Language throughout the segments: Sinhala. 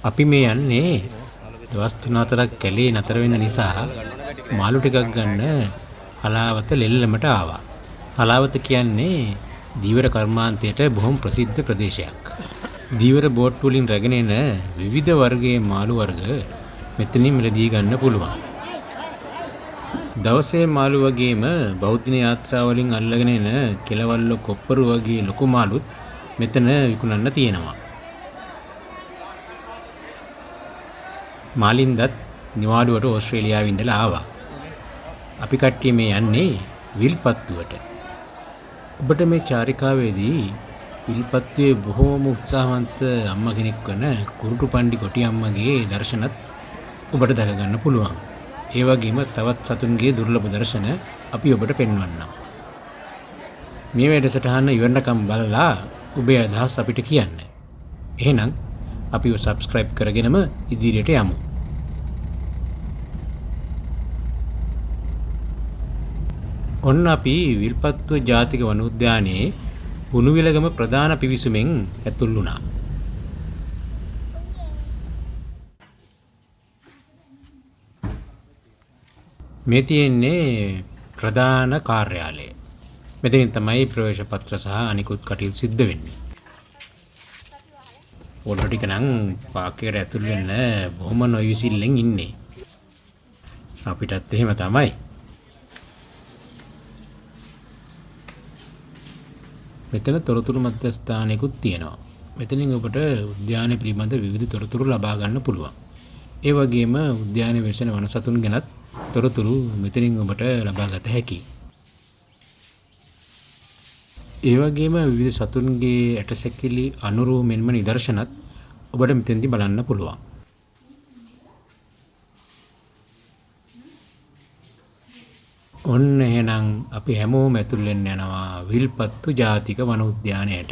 අපි මේ යන්නේ දවස් 3-4ක් කැලේ නතර වෙන්න නිසා මාළු ටිකක් ගන්න හලාවත ලෙල්ලමට ආවා. හලාවත කියන්නේ දීවර කර්මාන්තයට බොහොම ප්‍රසිද්ධ ප්‍රදේශයක්. දීවර බෝට් වලින් රැගෙන එන විවිධ වර්ගයේ මාළු වර්ග මෙතනින් මිලදී ගන්න පුළුවන්. දවසේ මාළු වගේම බෞද්ධ යාත්‍රාවලින් අල්ලගෙන එන කෙලවල්ල කොප්පරු වගේ ලොකු මාළුත් මෙතන විකුණන්න තියෙනවා. මාලින්දත් නිවාඩුවට ඕස්ට්‍රේලියාවේ ඉඳලා ආවා. අපි කට්ටිය මේ යන්නේ විල්පත්තුවට. ඔබට මේ චාරිකාවේදී විල්පත්තුවේ බොහෝම උත්සාහවන්ත අම්මා කෙනෙක් වන කුරුටු පණ්ඩි කොටි අම්මගේ දර්ශනත් ඔබට දැක ගන්න පුළුවන්. ඒ වගේම තවත් සතුන්ගේ දුර්ලභ දර්ශන අපි ඔබට පෙන්වන්නම්. මේ වැඩසටහන ඉවරනකම් බලලා ඔබේ අදහස් අපිට කියන්න. එහෙනම් අපිව සබ්ස්ක්‍රයිබ් කරගෙනම ඉදිරියට යමු. ඔන්න අපි විල්පත්තුව ජාතික වනෝද්‍යානයේ උණුවිලගම ප්‍රධාන පිවිසුමෙන් ඇතුල් වුණා. මේ තියෙන්නේ ප්‍රධාන කාර්යාලය. මෙතනින් තමයි ප්‍රවේශ පත්‍ර සහ අනිකුත් කටයුතු සිද්ධ වෙන්නේ. ඔයාලා ටික නම් පාර්කයට ඇතුල් වෙන්න බොහොම නොයවිසිල්ලෙන් ඉන්නේ. අපිටත් එහෙම තමයි. මෙතන තොරතුරු මධ්‍යස්ථානයකුත් තියෙනවා. මෙතනින් ඔබට උද්‍යානය පිළිබඳ විවිධ තොරතුරු ලබා ගන්න පුළුවන්. ඒ වගේම උද්‍යානයේ වෙසෙන වනසතුන් ගැනත් තොරතුරු මෙතනින් ඔබට ලබා ගත හැකියි. ඒ වගේම විවිධ සතුන්ගේ ඇටසැකිලි අනුරු මෙන්ම නිදර්ශනත් ඔබට මෙතෙන්දී බලන්න පුළුවන්. ඔන්න එහෙනම් අපි හැමෝම ඇතුල් වෙන්න යනවා විල්පත්තු ජාතික වනෝද්‍යානයට.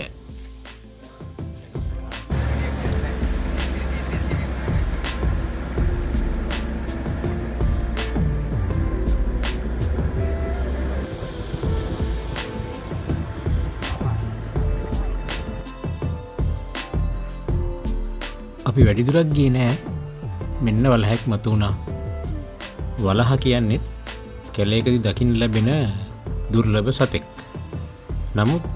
අපි වැඩි දුරක් ගියේ නෑ. මෙන්න වලහක් මතු වුණා. වලහ කියන්නේත් කැලේකදී දකින්න ලැබෙන දුර්ලභ සතෙක්. නමුත්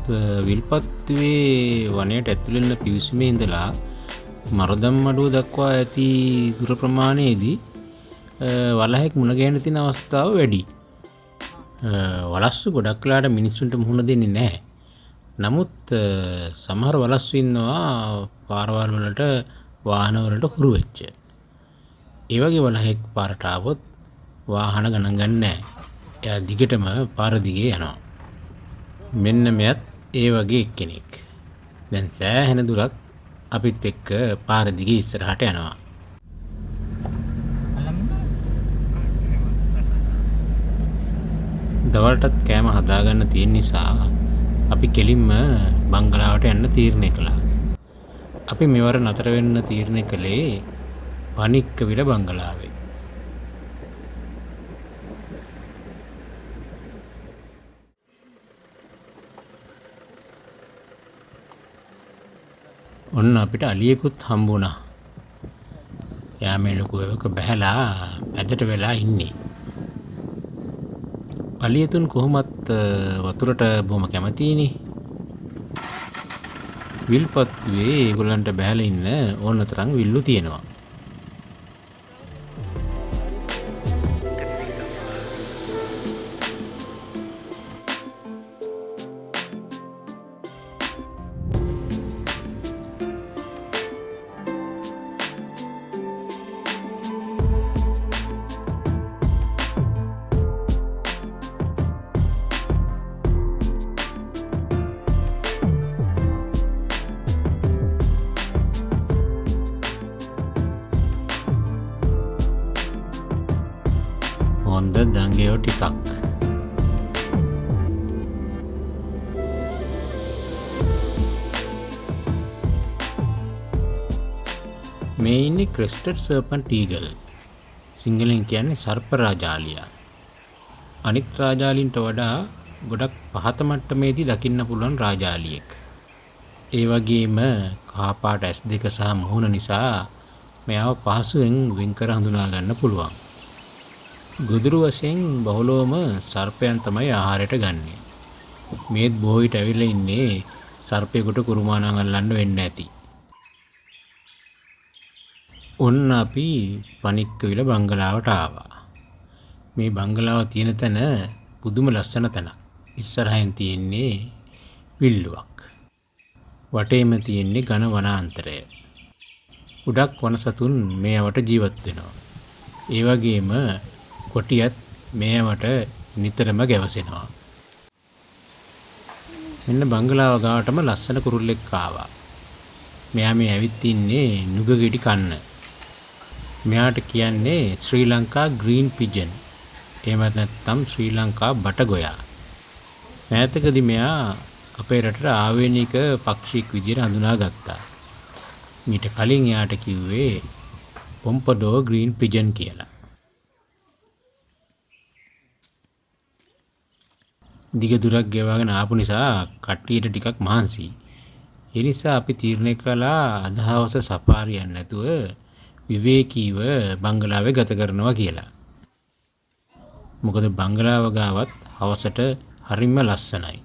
විල්පත්තුවේ වනයට ඇතුළු වෙන පිවිසුමේ ඉඳලා මරදම් මඩුව දක්වා ඇති දුර ප්‍රමාණයේදී වලහෙක් මුණ ගැහෙන්න තියෙන අවස්ථාව වැඩි. වලස්සු ගොඩක් වෙලාට මිනිස්සුන්ට මුහුණ දෙන්නේ නැහැ. නමුත් සමහර වලස්සු ඉන්නවා පාරවල් වලට වාහන වලට හුරු වෙච්ච. ඒ වගේ වලහෙක් පාරට ආවොත් වාහන ගණන් ගන්න නැහැ. එයා දිගටම පාර දිගේ යනවා. මෙන්න මෙයත් ඒ වගේ එක්කෙනෙක්. දැන් සෑහෙන දුරක් අපිත් එක්ක පාර දිගේ ඉස්සරහට යනවා. දවල්ටත් කෑම හදාගන්න තියෙන නිසා අපි කෙලින්ම බංගලාවට යන්න තීරණය කළා. අපි මෙවර නතර වෙන්න තීරණය කළේ පනික්කවිල බංගලාවේ. ඔන්න අපිට අලියෙකුත් හම්බුණා. එයා මේ ලොකු වෙවක බැහැලා ඇදට වෙලා ඉන්නේ. අලියතුන් කොහොමත් වතුරට බොහොම කැමතියිනේ. විල්පත්තුවේ ඒගොල්ලන්ට බැහැලා ඉන්න ඕන තරම් විල්ලු තියෙනවා. හොඳ දඟයෝ ටිකක්. මේ ඉන්නේ ක්‍රෙස්ටඩ් සර්පන්ට් ඊගල්. සිංහලෙන් කියන්නේ සර්ප රාජාලියා. අනිත් රාජාලින්ට වඩා ගොඩක් පහත මට්ටමේදී දකින්න පුළුවන් රාජාලියෙක්. ඒ වගේම කහපාට ඇස් දෙක සහ මුහුණ නිසා මෙයාව පහසුවෙන් වෙන් කර හඳුනා ගන්න පුළුවන්. ගොදුරු වශයෙන් බහුලවම සර්පයන් තමයි ආහාරයට ගන්නෙ. මේත් බොහෝ විට ඇවිල්ලා ඉන්නේ සර්පයෙකුට කුරුමානම් අල්ලන්න වෙන්න ඇති. ඔන්න අපි පනික්කවිල බංගලාවට ආවා. මේ බංගලාව තියෙන තැන පුදුම ලස්සන තැනක්. ඉස්සරහින් තියෙන්නේ විල්ලුවක්. වටේම තියෙන්නේ ඝන වනාන්තරය. ගොඩක් වනසතුන් මේවට ජීවත් වෙනවා. ඒ වගේම කොටියත් මේවට නිතරම ගැවසෙනවා. මෙන්න බංගලාව ගාවටම ලස්සන කුරුල්ලෙක් ආවා. මෙයා මේ ඇවිත් ඉන්නේ නුග ගෙඩි කන්න. මෙයාට කියන්නේ ශ්‍රී ලංකා ග්‍රීන් පිජන්. එහෙමත් නැත්නම් ශ්‍රී ලංකා බටගොයා. මෑතකදී මෙයා අපේ රටට ආවේනික පක්ෂියෙක් විදිහට හඳුනාගත්තා. මීට කලින් එයාට කිව්වේ පොම්පඩෝ ග්‍රීන් පිජන් කියලා. දිග දුරක් ගෙවාගෙන ආපු නිසා කට්ටියට ටිකක් මහන්සි. ඒ නිසා අපි තීරණය කළා අද හවස සෆාරි යන්න නැතුව විවේකීව බංගලාවේ ගත කරනවා කියලා. මොකද බංගලාව ගාවත් හවසට හරිම ලස්සනයි.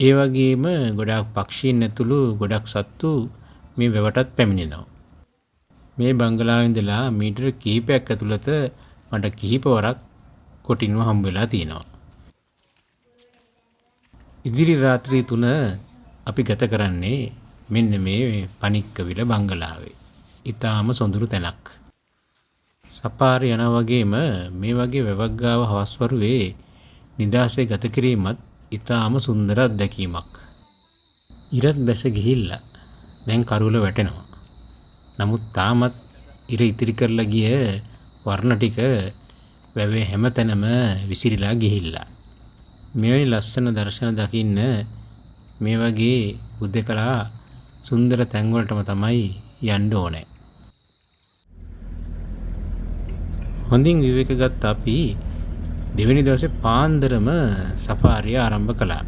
ඒ වගේම ගොඩාක් පක්ෂීන් ඇතුළු ගොඩක් සත්තු මේ වැවටත් පැමිණෙනවා. මේ බංගලාවේ ඉඳලා මීටර කිහිපයක් ඇතුළත මට කිහිපවරක් කොටින්ව හම්බ වෙලා තියෙනවා. ඉදිරි රාත්‍රී 3 අපි ගත කරන්නේ මෙන්න මේ පනික්කවිල බංගලාවේ. ඊටාම සොඳුරු තැනක්. සපාරි යනා වගේම මේ වගේ වැවක් ගාව හවස් වරුවේ නිදාසේ ගත කිරීමත් ඊටාම සුන්දර අත්දැකීමක්. ඉරත් බැස ගිහිල්ලා දැන් කරුල වැටෙනවා. නමුත් තාමත් ඉර ඉතිරි කරලා ගිය වර්ණ ටික වැවේ හැමතැනම විසිරීලා ගිහිල්ලා. මෙවැනි ලස්සන දර්ශන දකින්න මේ වගේ උදේකලා සුන්දර තැන් වලටම තමයි යන්න ඕනේ. හොඳින් විවේක ගත්ත අපි දෙවෙනි දවසේ පාන්දරම සෆාරිය ආරම්භ කළා.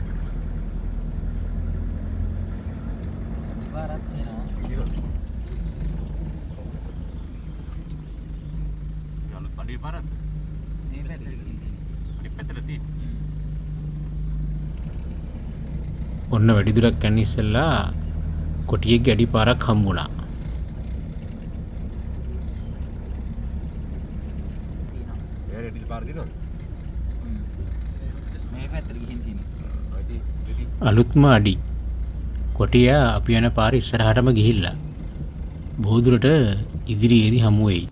ඔන්න වැඩි දුරක් යන්න ඉස්සෙල්ලා කොටියෙක් අඩි පාරක් හම්බුණා. අලුත්ම අඩි. කොටියා අපි යන පාර ඉස්සරහටම ගිහිල්ලා බොහෝ දුරට ඉදිරියේදී හමු වෙයි.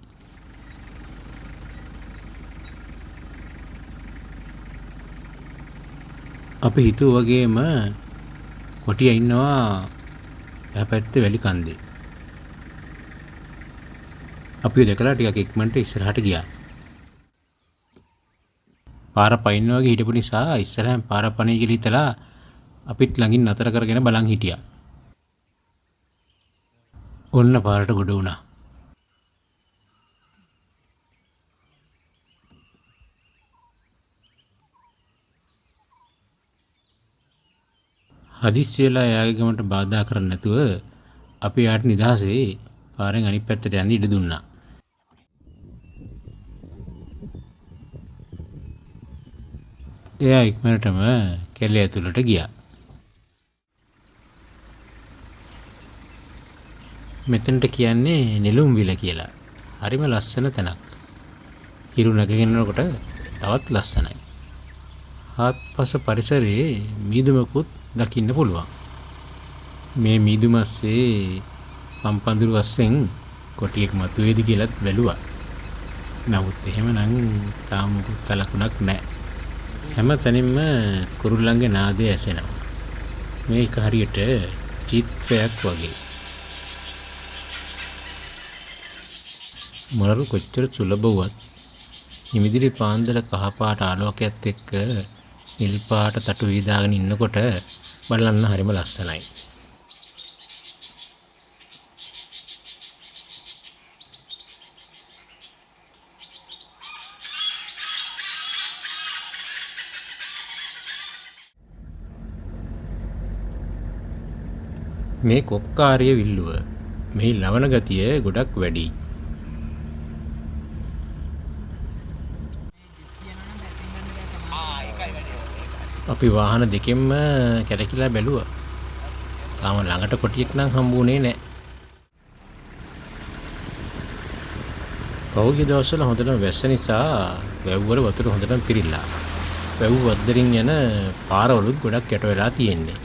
අපි හිතුව වගේම කොටියා ඉන්නවා එහා පැත්තේ වැලි කන්දේ. අපි දැකලා ටිකක් ඉක්මනට ඉස්සරහට ගියා. පාර පයින්න වගේ හිටපු නිසා ඉස්සරහින් පාර පණේ කියලා හිතලා අපිත් ළඟින් නතර කරගෙන බලන් හිටියා. ඔන්න පාරට ගොඩ වුණා. හදිස්සි වෙලා එයාගේ ගමට බාධා කරන්නේ නැතුව අපි යාට නිදහසේ පාරෙන් අනිත් පැත්තට යන්න ඉඩ දුන්නා. එයා ඉක්මනටම කැලේ ඇතුළට ගියා. මෙතනට කියන්නේ නෙළුම් විල කියලා. හරිම ලස්සන තැනක්. හිරු නැගගෙනනකොට තවත් ලස්සනයි. හත්පස පරිසරයේ මීදුමකුත් දකින්න පුළුවන්. මේ මීදුමස්සේ පම්පඳුරු වස්සෙන් කොටියෙක් මතුවේද කියලාත් බැලුවා. නමුත් එහෙමනම් තාම මුකුත් සලකුණක් නැහැ. හැම තැනින්ම කුරුල්ලන්ගේ නාදය ඇසෙනවා. මේක හරියට චිත්‍රයක් වගේ. මොළරු කොච්චර සුලභ වුවත් හිමිදිරි පාන්දර කහපාට ආලෝකයත් එක්ක නිල් පාට තටු වීදාගෙන ඉන්නකොට බලන්න හරිම ලස්සනයි. මේ කොක්කාරිය විල්ලුව මෙහි ලවණ ගතිය ගොඩක් වැඩි. අපි වාහන දෙකෙන්ම කැරකිලා බැලුවා. තාම ළඟට කොටියෙක් නම් හම්බුනේ නැහැ. පහුගිය දවස්වල හොඳටම වැස්ස නිසා වැව්වල වතුර හොඳටම පිරිලා. වැව් වද්දරින් යන පාරවලුත් ගොඩක් යට වෙලා තියෙන්නේ.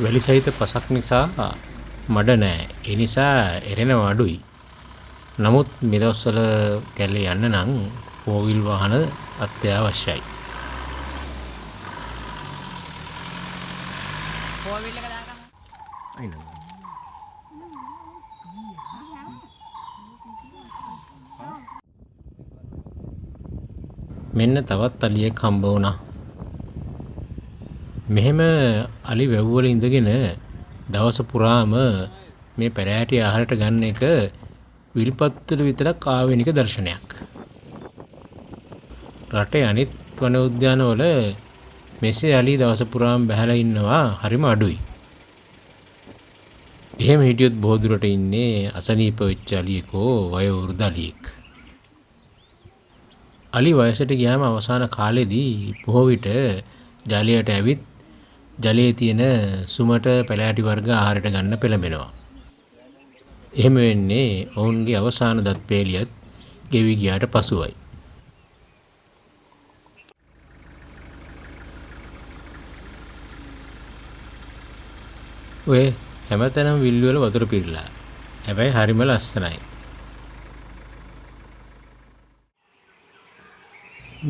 වැලි සහිත පසක් නිසා මඩ නැහැ. ඒ නිසා එරෙනව අඩුයි. නමුත් මේ දවස්වල කැලේ යන්න නම් ෆෝවිල් වාහන අත්‍යවශ්‍යයි. මෙන්න තවත් අලියෙක් හම්බ වුණා. මෙහෙම අලි වැව්වල ඉඳගෙන දවස පුරාම මේ පැරෑටි ආහාරයට ගන්න එක විල්පත්තුල විතරක් ආවෙනික දර්ශනයක්. රටේ අනිත් වන උද්‍යානවල මෙසේ අලි දවස පුරාම බැහැලා ඉන්නවා හරිම අඩුයි. එහෙම හිටියොත් බොහෝ දුරට ඉන්නේ අසනීප වෙච්ච අලියෙකෝ වයෝවෘද්ධ අලියෙක්. අලි වයසට ගියාම අවසාන කාලෙදී බොහෝ විට ජලයට ඇවිත් ජලයේ තියෙන සුමට පැලෑටි වර්ග ආහාරයට ගන්න පෙළඹෙනවා. එහෙම වෙන්නේ ඔවුන්ගේ අවසාන දත් පේලියත් ගෙවි ගියාට පසුවයි. ඔය හැමතැනම විල්ලු වල වතුර පිරලා. හැබැයි හරිම ලස්සනයි.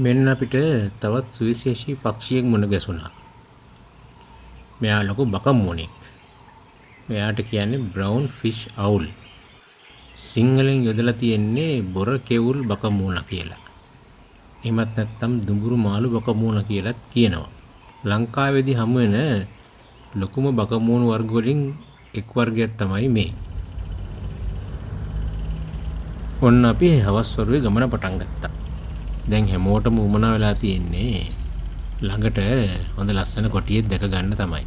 මෙන්න අපිට තවත් සුවිශේෂී පක්ෂියෙක් මුණ ගැසුණා. මෙයා ලොකු බකමුණෙක්. මෙයාට කියන්නේ බ්‍රවුන් ෆිෂ් අවුල්. සිංහලෙන් යොදලා තියෙන්නේ බොර කෙවුල් බකමුණ කියලා. එහෙමත් නැත්නම් දුඹුරු මාළු බකමුණ කියලාත් කියනවා. ලංකාවේදී හමු වෙන ලොකුම බකමුණු වර්ග වලින් එක් වර්ගයක් තමයි මේ. ඔන්න අපි හවස් වරුවේ ගමන පටන් ගත්තා. දැන් හැමෝටම උමනා වෙලා තියෙන්නේ ළඟට හොඳ ලස්සන කොටියෙක් දැක ගන්න තමයි.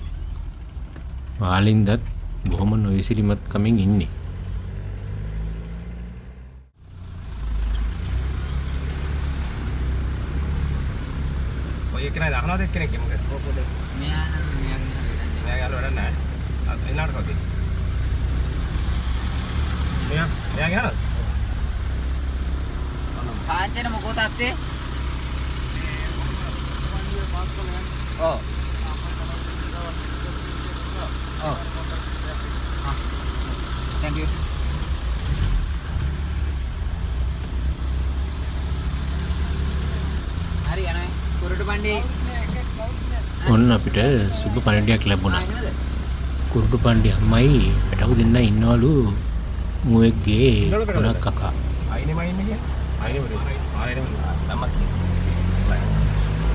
මාලින්දත් බොහොම නොවිසිරිමත් කමින් ඉන්නේ. ඔය කෙනා දහනවද එක්කෙනෙක් මොකද? පොඩ මෙයා යාළුවා වැඩ නැහැ. එන්නට කවුද? මෙයා ගහනවද? කාංචන මොකෝ තාත්තේ? ඔව්. ඔව්. Thank you. හරි යනවා. කුරුටු පණ්ඩේ ඔන්න අපිට සුබ පණිඩියක් ලැබුණා. කුරුටු පණ්ඩි අම්මයි පැටවු දෙන්න ඉන්නවලු මුවෙක්ගේ ගොඩක් කකා. අයිනේ මයින් ඉන්නේ. අයිනේ මොකද? ආයෙම තමක්.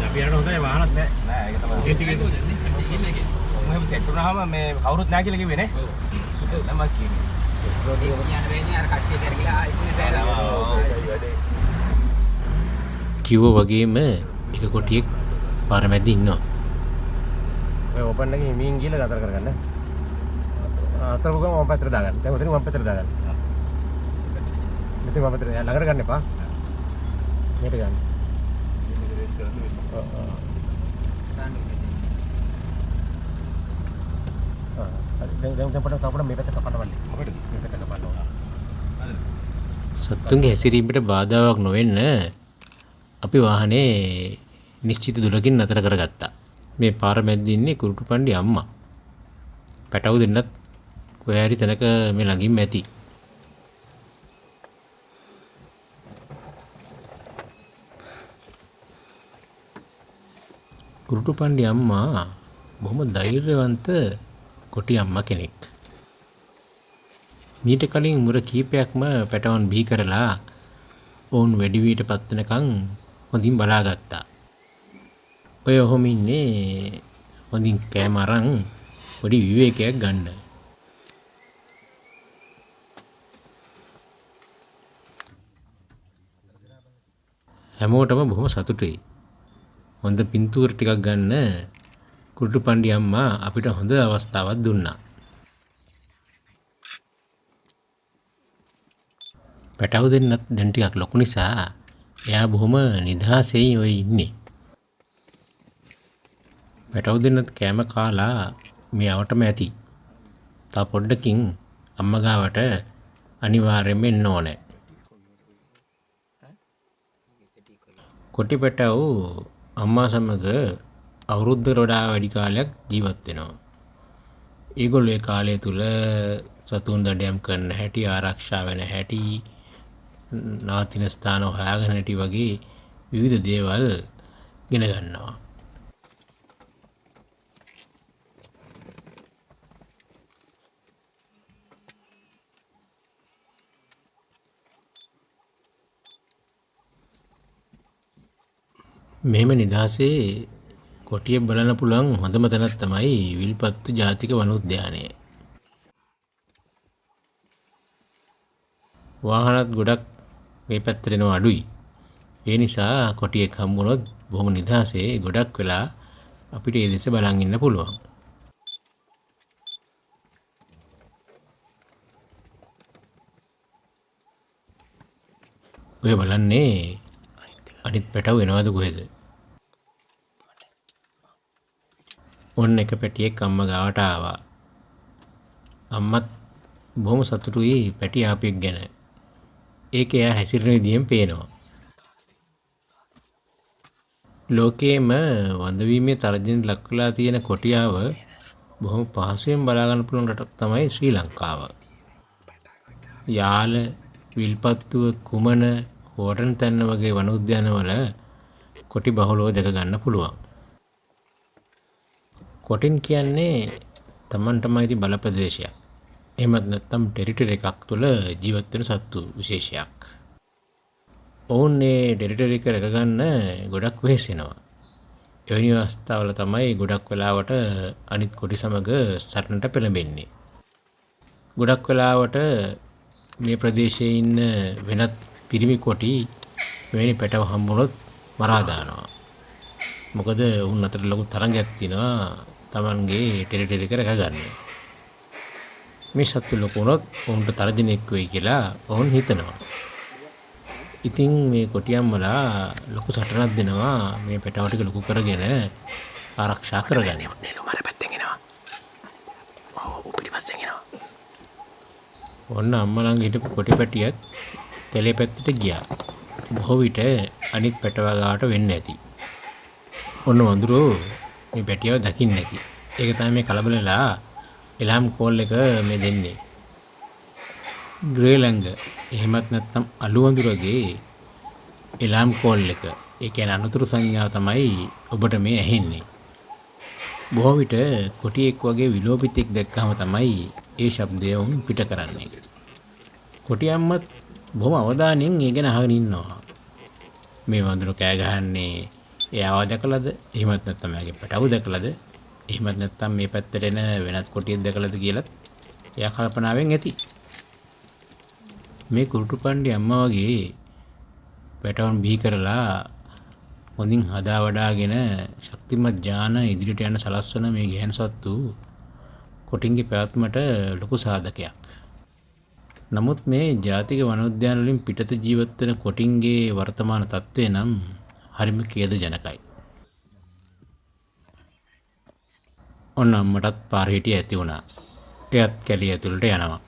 අපි යන හොඳයි වාහනත් නැහැ. නෑ ඒක තමයි. ටික මොකද සෙට් වුණාම මේ කවුරුත් නැහැ කියලා කිව්වේ නේ. ඔව්. තමක් කියන්නේ. ඒ කියන වෙන්නේ අර කට්ටිය කරගලා ඉන්නේ කිව්ව වගේම එක කොටියෙක් පාර මැද ඉන්නවා. ඔය ඕපන් එකේ හිමින් ගිහලා නතර කරගන්න. අතර ගම මම පැත්තට දාගන්න. දැන් උතරින් මම පැත්තට දාගන්න. මෙතන මම පැත්තට ළඟට ගන්න එපා. මේක ගන්න. දැන් පොඩ්ඩක් මේ පැත්ත කපන්න. මොකටද? මේ පැත්ත කපන්න ඕන. සත්තුන්ගේ හැසිරීමට බාධාවක් නොවෙන්න අපි වාහනේ නිශ්චිත දුරකින් නතර කරගත්තා. මේ පාර මැද්දේ ඉන්නේ කුරුටු පණ්ඩි අම්මා. පැටවු දෙන්නත් කොහේ හරි තැනක මේ ළඟින්ම ඇති. කුරුටු පණ්ඩි අම්මා බොහොම ධෛර්යවන්ත කොටි අම්මා කෙනෙක්. මීට කලින් මුර කීපයක්ම පැටවන් බිහි කරලා ඔවුන් වැඩි වීට පත් වෙනකන් හොඳින් බලාගත්තා. ඔය ඔහොම ඉන්නේ හොඳින් කෑම අරන් පොඩි විවේකයක් ගන්න. හැමෝටම බොහොම සතුටුයි. හොඳ පින්තූර ටිකක් ගන්න කුරුටුපන්ඩි අම්මා අපිට හොඳ අවස්ථාවක් දුන්නා. පැටව දෙන්නත් දැන් ටිකක් ලොකු නිසා එයා බොහොම නිදහසෙන් ඔය ඉන්නේ. පැටව දෙන්නත් කෑම කාලා මේ අවටම ඇති. තා පොඩ්ඩකින් අම්මා ගාවට අනිවාර්යයෙන්ම එන්න ඕනේ. කොටි පැටව අම්මා සමග අවුරුද්දකට වඩා වැඩි කාලයක් ජීවත් වෙනවා. ඒගොල්ලෝ ඒ කාලය තුල සතුන් දඩයම් කරන හැටි, ආරක්ෂා වෙන හැටි, නාතින ස්ථාන හොයාගෙන හැටි වගේ විවිධ දේවල් ගෙන ගන්නවා. මෙහෙම නිදහසේ කොටිය බලන්න පුළුවන් හොඳම තැනක් තමයි විල්පත්තු ජාතික වනෝද්‍යානය. වාහනත් ගොඩක් මේ පැත්තට එනවා අඩුයි. ඒ නිසා කොටියෙක් හම්බුනොත් බොහොම නිදහසේ ගොඩක් වෙලා අපිට ඒ දෙස බලන් ඉන්න පුළුවන්. ඔය බලන්නේ අනිත් පැටව එනවද කොහෙද? ඔන්න එක පැටියෙක් අම්මා ගාවට ආවා. අම්මත් බොහොම සතුටුයි පැටි ආපෙක් ගැන. ඒක එයා හැසිරෙන විදියෙන් පේනවා. ලෝකයේම වඳවීමේ තරජන ලක් වෙලා තියෙන කොටියාව බොහොම පහසුවෙන් බලා ගන්න පුළුවන් රටක් තමයි ශ්‍රී ලංකාව. යාල, විල්පත්තුව, කුමන, හෝටන් තැන්න වගේ වනෝද්‍යානවල කොටි බහුලව දැක ගන්න පුළුවන්. කොටින් කියන්නේ තමන්ටම අයිති බල ප්‍රදේශයක්. එහෙමත් නැත්නම් ටෙරිටරි එකක් තුළ ජීවත් වෙන සත්තු විශේෂයක්. ඔවුන් මේ ටෙරිටරි එක රැක ගන්න ගොඩක් වෙහෙසෙනවා. එවැනි අවස්ථාවල තමයි ගොඩක් වෙලාවට අනිත් කොටි සමග සටනට පෙළඹෙන්නේ. ගොඩක් වෙලාවට මේ ප්‍රදේශයේ ඉන්න වෙනත් පිරිමි කොටි මෙවැනි පැටව හම්බුනොත් මරා දානවා. මොකද උන් අතර ලොකු තරංගයක් තියෙනවා තමන්ගේ ටෙරිටරි එක රැක ගන්න. මේ සත්තු ලොකු වුණොත් ඔවුන්ට තරජනෙක් වෙයි කියලා ඔවුන් හිතනවා. ඉතින් මේ කොටියම්මලා ලොකු සටනක් දෙනවා මේ පැටව ටික ලොකු කරගෙන ආරක්ෂා කරගන්න. නෙළුමර පැත්තෙන් එනවා. ඔව් පිටිපස්සෙන් එනවා. ඔන්න අම්මා ළඟ හිටපු කොටි පැටියක් තැලේ පැත්තට ගියා. බොහෝ විට අනිත් පැටව ගාවට වෙන්න ඇති. ඔන්න වඳුරෝ මේ පැටියව දකින්න ඇති. ඒක තමයි මේ කලබලලා එලාම් කෝල් එක මේ දෙන්නේ. ග්‍රේලංග එහෙමත් නැත්නම් අලු වඳුරගේ එලාම් කෝල් එක. ඒ කියන්නේ අනුතුරු සංඥාව තමයි ඔබට මේ ඇහෙන්නේ. බොහෝ විට කොටියෙක් වගේ විලෝපිතෙක් දැක්කම තමයි ඒ ශබ්දය උන් පිට කරන්නේ. කොටියම්මත් බොහොම අවධානයෙන් ඒ ගැන අහගෙන ඉන්නවා. මේ වඳුර කෑ ගහන්නේ එයාව දැකලාද? එහෙමත් නැත්නම් එයාගේ පැටව දැකලාද? එහෙමත් නැත්නම් මේ පැත්තට එන වෙනත් කොටියෙක් දැකලාද කියලා එයා කල්පනාවෙන් ඇති. මේ කුරුටුපන්ඩි අම්මා වගේ පැටවන් බිහි කරලා හොඳින් හදා වඩාගෙන ශක්තිමත් ඥාන ඉදිරියට යන සලස්වන මේ ගැහැණු සත්තු කොටින්ගේ පැවැත්මට ලොකු සාධකයක්. නමුත් මේ ජාතික වනෝද්‍යාන වලින් පිටත ජීවත් වෙන කොටින්ගේ වර්තමාන තත්ත්වය නම් හරිම ඛේදජනකයි. ඔන්න අම්මටත් පාර හිටිය ඇති වුණා. එයත් කැලිය ඇතුළට යනවා.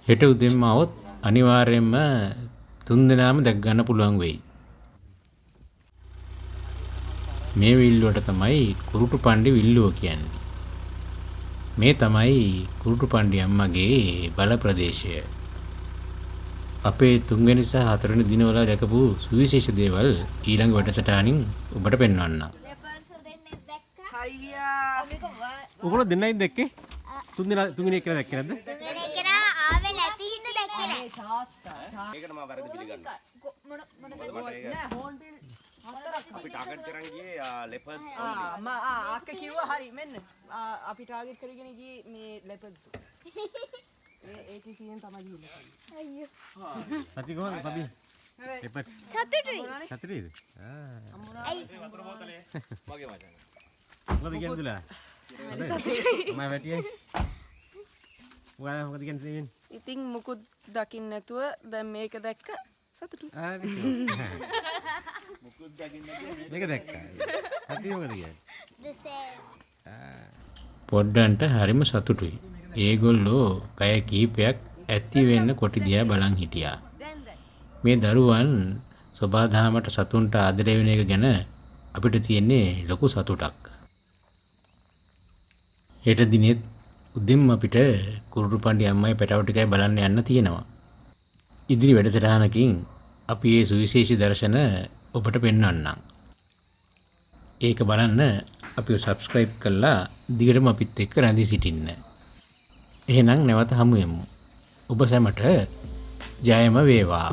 හෙට උදෙන්ම આવොත් අනිවාර්යයෙන්ම තුන්දෙනාම දැක් ගන්න පුළුවන් වෙයි. මේ විල්ලුවට තමයි කුරුටුපන්ඩි විල්ලුව කියන්නේ. මේ තමයි කුරුටුපන්ඩි අම්මගේ බල ප්‍රදේශය. අපේ 3 වෙනි සහ 4 වෙනි දිනවල දැකපු සුවිශේෂ දේවල් ඊළඟ වැඩසටහනින් ඔබට පෙන්වන්නම්. ඔගොල්ලෝ දෙන්නයි දැක්කේ? තුන්වෙනි එක දැක්කේ නැද්ද? තුන්වෙනි එක ආවේ නැති හින්දා දැක්කේ නැහැ. ඒකට මම වැරදි පිළිගන්නවා. අපි ටාගට් කරන් ගියේ ලෙපර්ඩ්ස් අක්ක කිව්වා හරි මෙන්න අපි ටාගට් කරගෙන ගියේ මේ ලෙපර්ඩ්ස් ඒක සීන් තමයි ගිහිල්ලා අයියෝ. අති කොහොමද පබි? එපත් සතුටුයි. සතුටේද? ඇයි? මොකද කියන්නේ තුලා? මම වැටියයි. මොකද කියන්නේ? ඉතින් මුකුත් දකින්න නැතුව දැන් මේක දැක්ක සතුටුයි. මේක දැක්කා. හරි මොකද කියන්නේ? The same. පොඩ්ඩන්ට හරිම සතුටුයි. ඒගොල්ලෝ පැය කිහිපයක් ඇති වෙන්න කොටි දිහා බලන් හිටියා. මේ දරුවන් සබාධාමට සතුන්ට ආදරය වෙන එක ගැන අපිට තියෙන්නේ ලොකු සතුටක්. හෙට දිනෙත් උදෙන්ම අපිට කුරුටුපන්ඩි අම්මයි පැටව ටිකයි බලන්න යන්න තියෙනවා. ඉදිරි වැඩසටහනකින් අපි මේ සුවිශේෂී දර්ශන ඔබට පෙන්වන්නම්. ඒක බලන්න අපිව subscribe කරලා දිගටම අපිත් එක්ක රැඳී සිටින්න. එහෙනම් නැවත හමු වෙමු. ඔබ සැමට ජයම වේවා.